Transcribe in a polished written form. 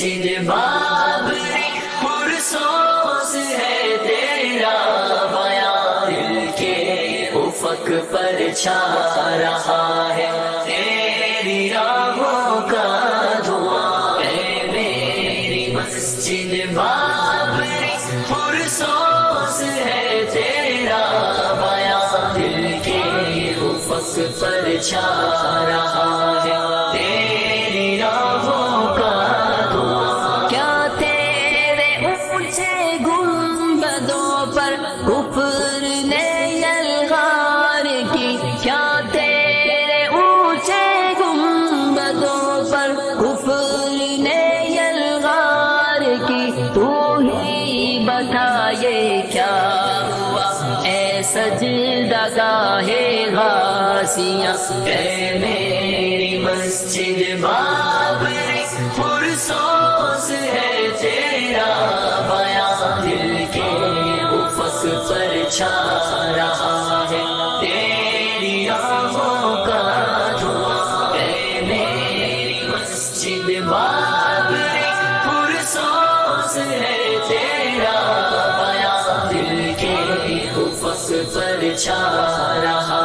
مسجد بابری پرسوز ہے تیرا بیان، دل کے افق پر چھا رہا ہے تیری راہوں کا دھواں، اے میری مسجد بابری پرسوز ہے تیرا بیان، دل کے افق پر چھا رہا ہے تیری راہوں کا دھواں۔ کیا تیرے اونچے گنبدوں پر کفر نے یلغار کی، کیا تیرے اونچے گنبدوں پر کفر نے یلغار کی، تو ہی بتا یہ کیا ہوا اے سجدہ گاہ غاسیاں، اے میری مسجد بابری پرسوز ہے تیرا بیان، دل کے افق پر چھا رہا ہے تیری راہوں کا دھواں، اے میری مسجد بابری پرسوز ہے تیرا بیان، دل کے افق پر چھا رہا